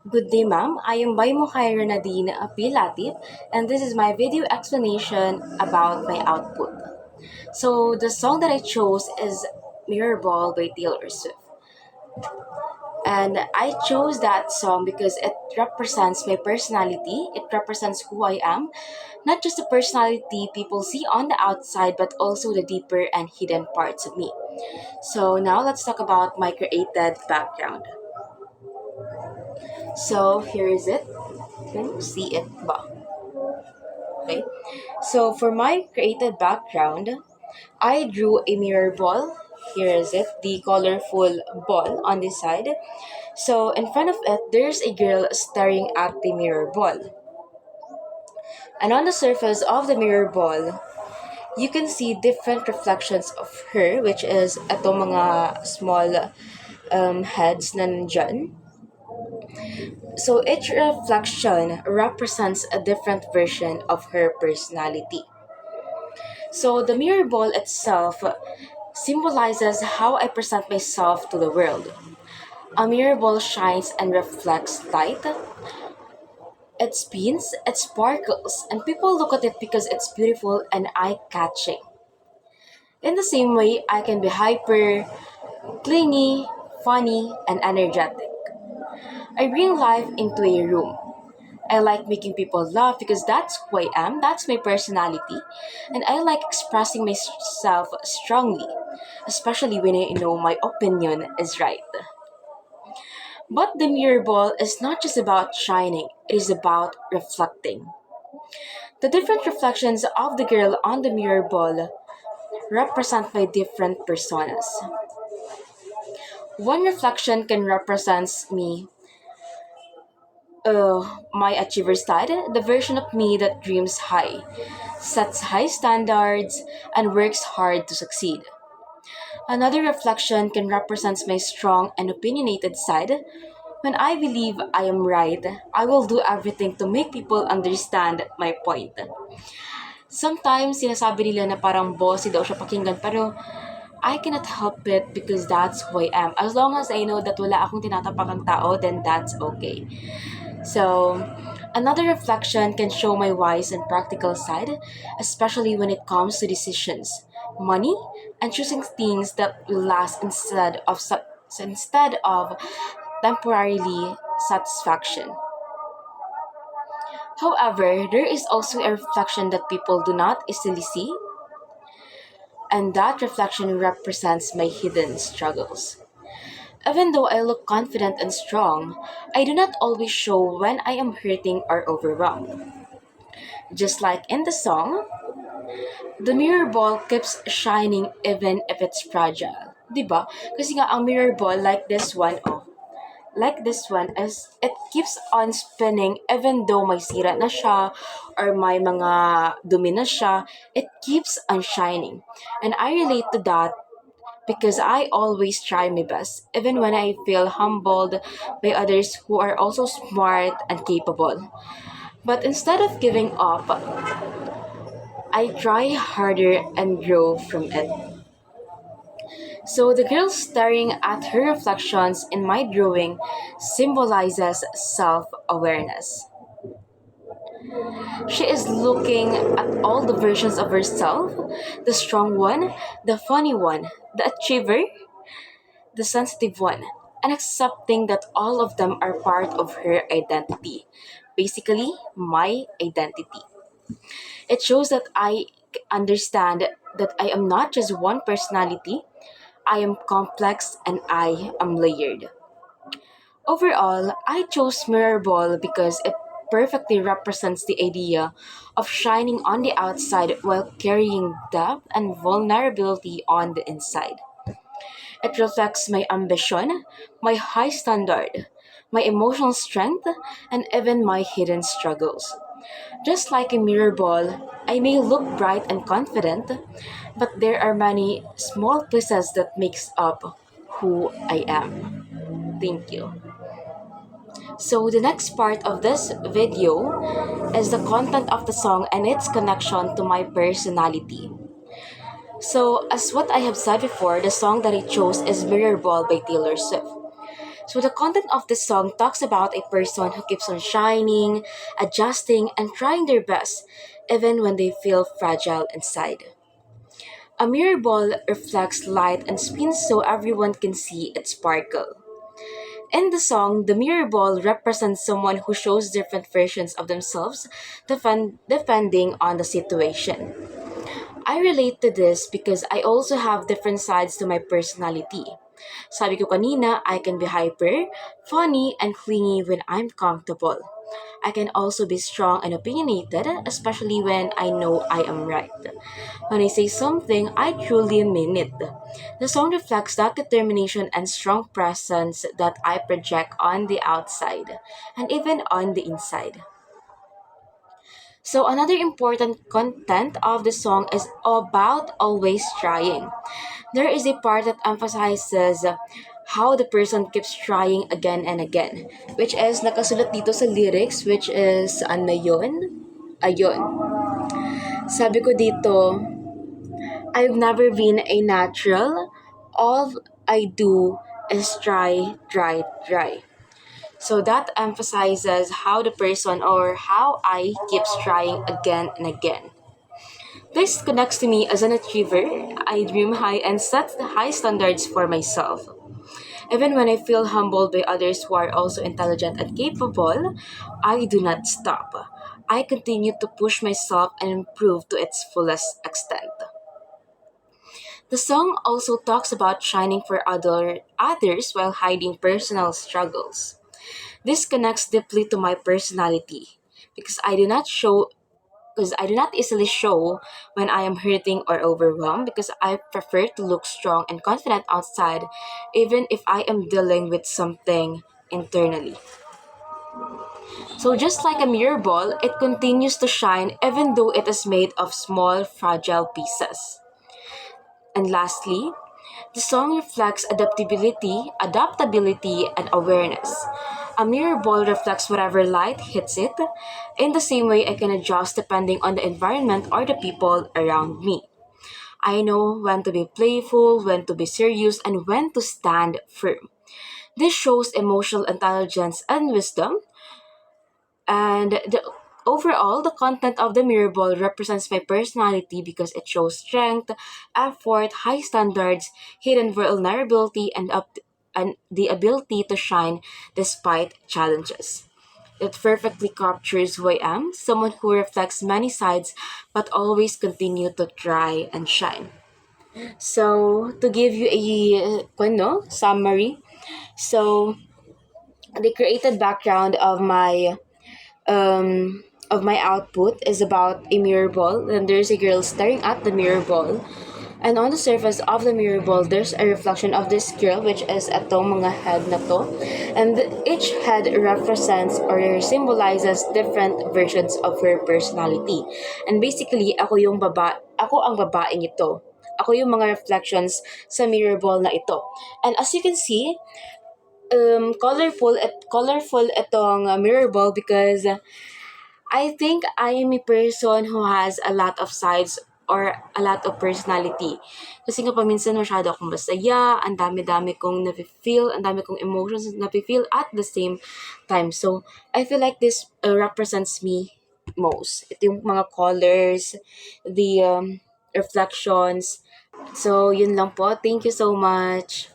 Good day, ma'am. I am Baymukhay Nadine P. Latif, and this is my video explanation about my output. So, the song that I chose is Mirror Ball by Taylor Swift. And I chose that song because it represents my personality, it represents who I am, not just the personality people see on the outside, but also the deeper and hidden parts of me. So, now let's talk about my created background. So, here is it. Can you see it ba? Okay. So for my creative background, I drew a mirror ball. Here is it, the colorful ball on this side. So in front of it, there's a girl staring at the mirror ball. And on the surface of the mirror ball, you can see different reflections of her, which is ito mga small heads na nandyan. So each reflection represents a different version of her personality. So the mirror ball itself symbolizes how I present myself to the world. A mirror ball shines and reflects light. It spins, it sparkles, and people look at it because it's beautiful and eye catching. In the same way, I can be hyper, clingy, funny, and energetic. I bring life into a room. I like making people laugh because that's who I am, that's my personality, and I like expressing myself strongly, especially when I know my opinion is right. But the mirror ball is not just about shining, it is about reflecting. The different reflections of the girl on the mirror ball represent my different personas. One reflection can represent me, my achiever side, the version of me that dreams high, sets high standards, and works hard to succeed. Another reflection can represent my strong and opinionated side. When I believe I am right, I will do everything to make people understand my point. Sometimes sinasabi nila na parang bossy daw siya pakinggan, pero I cannot help it because that's who I am. As long as I know that wala akong tinatapakang tao, then that's okay. So, another reflection can show my wise and practical side, especially when it comes to decisions, money, and choosing things that will last instead of temporarily satisfaction. However, there is also a reflection that people do not easily see, and that reflection represents my hidden struggles. Even though I look confident and strong, I do not always show when I am hurting or overwhelmed. Just like in the song, the mirror ball keeps shining even if it's fragile. 'Di ba? Kasi nga ang mirror ball like this one as it keeps on spinning even though may sira na siya or may mga dumi na siya, it keeps on shining. And I relate to that because I always try my best, even when I feel humbled by others who are also smart and capable. But instead of giving up, I try harder and grow from it. So the girl staring at her reflections in my drawing symbolizes self awareness. She is looking at all the versions of herself, the strong one, the funny one, the achiever, the sensitive one, and accepting that all of them are part of her identity. Basically, my identity. It shows that I understand that I am not just one personality, I am complex and I am layered. Overall, I chose Mirror Ball because it perfectly represents the idea of shining on the outside while carrying depth and vulnerability on the inside. It reflects my ambition, my high standard, my emotional strength, and even my hidden struggles. Just like a mirror ball, I may look bright and confident, but there are many small pieces that makes up who I am. Thank you. So the next part of this video is the content of the song and its connection to my personality. So as what I have said before, the song that I chose is Mirror Ball by Taylor Swift. So the content of this song talks about a person who keeps on shining, adjusting, and trying their best, even when they feel fragile inside. A mirror ball reflects light and spins so everyone can see its sparkle. In the song, the mirror ball represents someone who shows different versions of themselves, depending on the situation. I relate to this because I also have different sides to my personality. Sabi ko kanina, I can be hyper, funny, and clingy when I'm comfortable. I can also be strong and opinionated, especially when I know I am right. When I say something, I truly mean it. The song reflects that determination and strong presence that I project on the outside and even on the inside. So another important content of the song is about always trying. There is a part that emphasizes how the person keeps trying again and again, which is nakasulat dito sa lyrics, which is ano yun? Ayun. Sabi ko dito, I've never been a natural. All I do is try, try, try. So that emphasizes how the person or how I keeps trying again and again. This connects to me as an achiever. I dream high and set high standards for myself. Even when I feel humbled by others who are also intelligent and capable, I do not stop. I continue to push myself and improve to its fullest extent. The song also talks about shining for others while hiding personal struggles. This connects deeply to my personality because I do not easily show when I am hurting or overwhelmed because I prefer to look strong and confident outside even if I am dealing with something internally. So just like a mirror ball, it continues to shine even though it is made of small fragile pieces. And lastly, the song reflects adaptability, and awareness. A mirror ball reflects whatever light hits it. In the same way, I can adjust depending on the environment or the people around me. I know when to be playful, when to be serious, and when to stand firm. This shows emotional intelligence and wisdom, and overall, the content of the mirror ball represents my personality because it shows strength, effort, high standards, hidden vulnerability, and the ability to shine despite challenges. It perfectly captures who I am, someone who reflects many sides but always continue to try and shine. So, to give you a summary, so the created background of my output is about a mirror ball. Then there's a girl staring at the mirror ball. And on the surface of the mirror ball, there's a reflection of this girl, which is atong mga head na to. And each head represents or symbolizes different versions of her personality. And basically, ako ang babaeng ito. Ako yung mga reflections sa mirror ball na ito. And as you can see, colorful itong mirror ball because I think I am a person who has a lot of sides or a lot of personality. Kasi nga paminsan masyado akong masaya, ang dami-dami kong nafe-feel, ang dami kong emotions na nafe-feel at the same time. So, I feel like this represents me most. Ito yung mga colors, the reflections. So, yun lang po. Thank you so much.